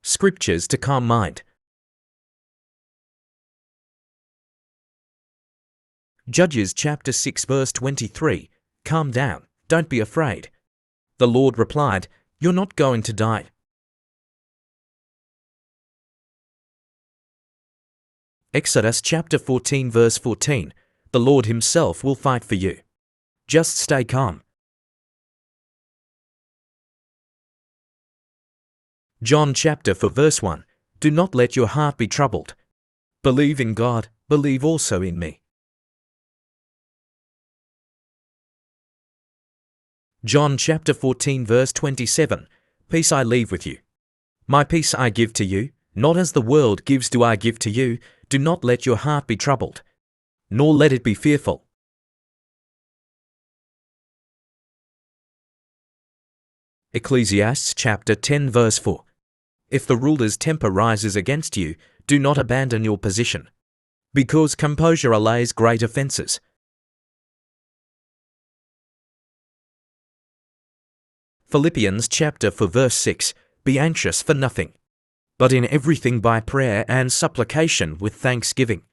Scriptures to calm mind. Judges chapter 6 verse 23. Calm down, don't be afraid. The Lord replied, "You're not going to die." Exodus chapter 14 verse 14. The Lord himself will fight for you. Just stay calm. John chapter 4 verse 1. Do not let your heart be troubled. Believe in God, believe also in me. John chapter 14 verse 27. Peace I leave with you. My peace I give to you, not as the world gives do I give to you. Do not let your heart be troubled, nor let it be fearful. Ecclesiastes chapter 10 verse 4. If the ruler's temper rises against you, do not abandon your position, because composure allays great offences. Philippians chapter 4 verse 6. Be anxious for nothing, but in everything by prayer and supplication with thanksgiving,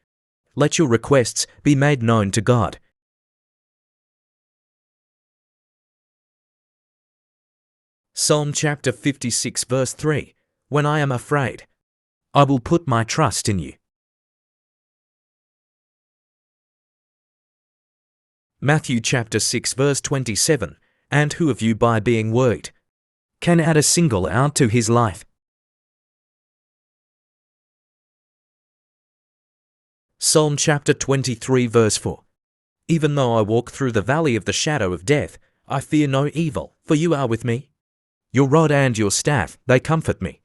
let your requests be made known to God. Psalm chapter 56 verse 3. When I am afraid, I will put my trust in you. Matthew chapter 6 verse 27. And who of you by being worried can add a single hour to his life? Psalm chapter 23 verse 4. Even though I walk through the valley of the shadow of death, I fear no evil, for you are with me. Your rod and your staff, they comfort me.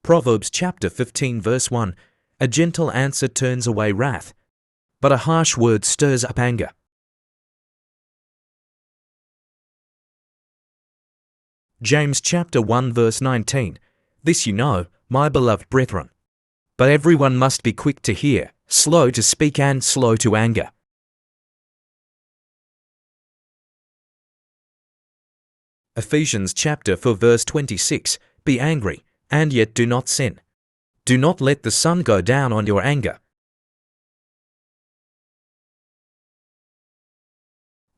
Proverbs chapter 15 verse 1. A gentle answer turns away wrath, but a harsh word stirs up anger. James chapter 1 verse 19. This you know, my beloved brethren. But everyone must be quick to hear, slow to speak and slow to anger. Ephesians chapter 4 verse 26. Be angry, and yet do not sin. Do not let the sun go down on your anger.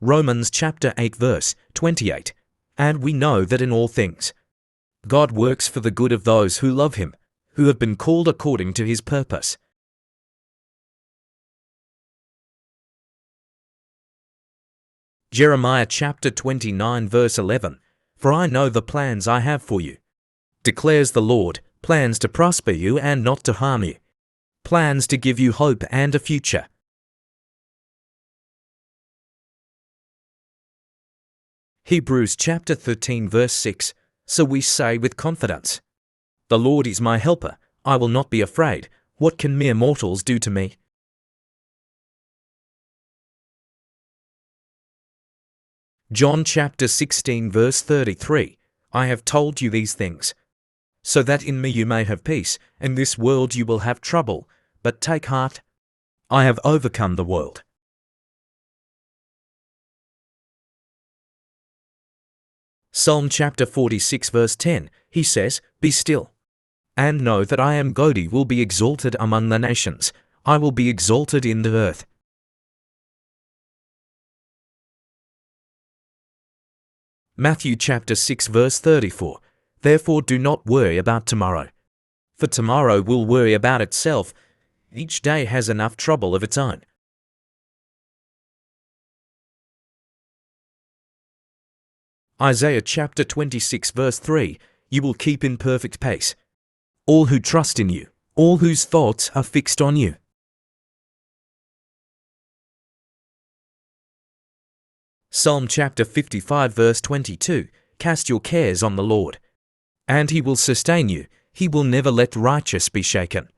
Romans chapter 8 verse 28. And we know that in all things, God works for the good of those who love him, who have been called according to his purpose. Jeremiah chapter 29 verse 11. For I know the plans I have for you, declares the Lord, plans to prosper you and not to harm you, plans to give you hope and a future. Hebrews chapter 13 verse 6. So we say with confidence, the Lord is my helper, I will not be afraid. What can mere mortals do to me? John chapter 16 verse 33. I have told you these things, so that in me you may have peace. In this world you will have trouble, but take heart, I have overcome the world. Psalm chapter 46 verse 10, he says, Be still, and know that I am God. He will be exalted among the nations, I will be exalted in the earth. Matthew chapter 6 verse 34, Therefore do not worry about tomorrow, for tomorrow will worry about itself. Each day has enough trouble of its own. Isaiah chapter 26 verse 3, You will keep in perfect pace all who trust in you, all whose thoughts are fixed on you. Psalm chapter 55 verse 22, Cast your cares on the Lord, and he will sustain you, he will never let the righteous be shaken.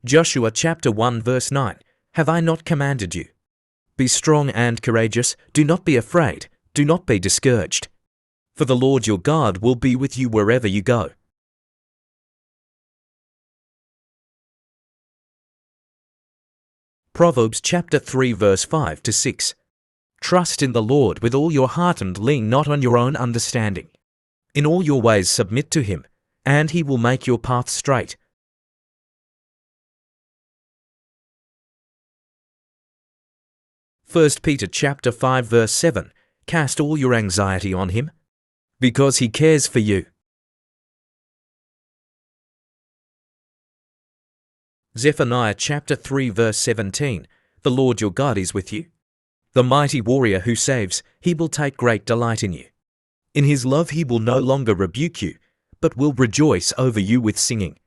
Joshua chapter 1 verse 9, Have I not commanded you? Be strong and courageous, do not be afraid, do not be discouraged. For the Lord your God will be with you wherever you go. Proverbs chapter 3 verse 5 to 6. Trust in the Lord with all your heart and lean not on your own understanding. In all your ways submit to him, and he will make your path straight. First Peter chapter 5 verse 7. Cast all your anxiety on him, because he cares for you. Zephaniah chapter 3 verse 17. The Lord your God is with you. The mighty warrior who saves, he will take great delight in you. In his love he will no longer rebuke you, but will rejoice over you with singing.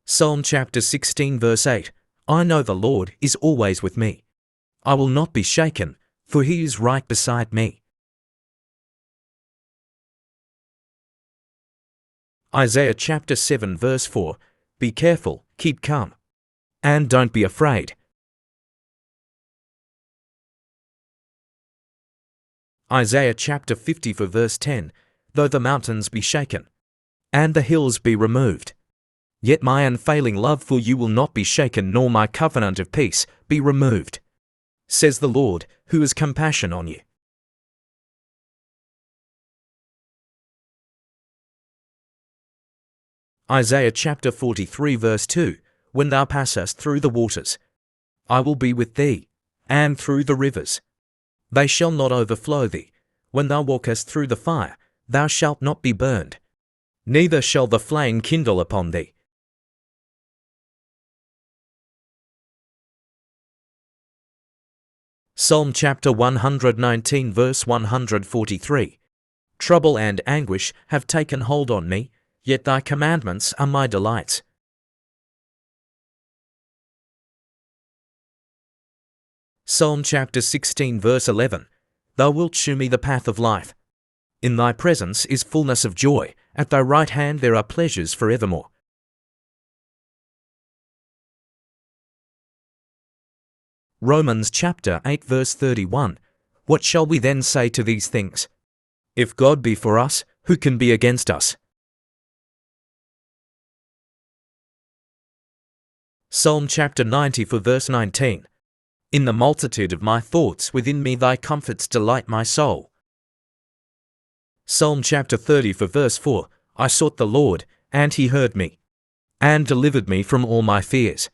Psalm chapter 16 verse 8. I know the Lord is always with me. I will not be shaken, for he is right beside me. Isaiah chapter 7 verse 4. Be careful, keep calm, and don't be afraid. Isaiah chapter 54 verse 10. Though the mountains be shaken, and the hills be removed, yet my unfailing love for you will not be shaken, nor my covenant of peace be removed, says the Lord, who has compassion on you. Isaiah chapter 43 verse 2. When thou passest through the waters, I will be with thee, and through the rivers, they shall not overflow thee. When thou walkest through the fire, thou shalt not be burned, neither shall the flame kindle upon thee. Psalm chapter 119 verse 143. Trouble and anguish have taken hold on me, yet thy commandments are my delights. Psalm chapter 16 verse 11. Thou wilt shew me the path of life. In thy presence is fullness of joy, at thy right hand there are pleasures forevermore. Romans chapter 8 verse 31. What shall we then say to these things? If God be for us, who can be against us? Psalm chapter 94 verse 19. In the multitude of my thoughts within me thy comforts delight my soul. Psalm chapter 30 verse 4. I sought the Lord, and he heard me, and delivered me from all my fears.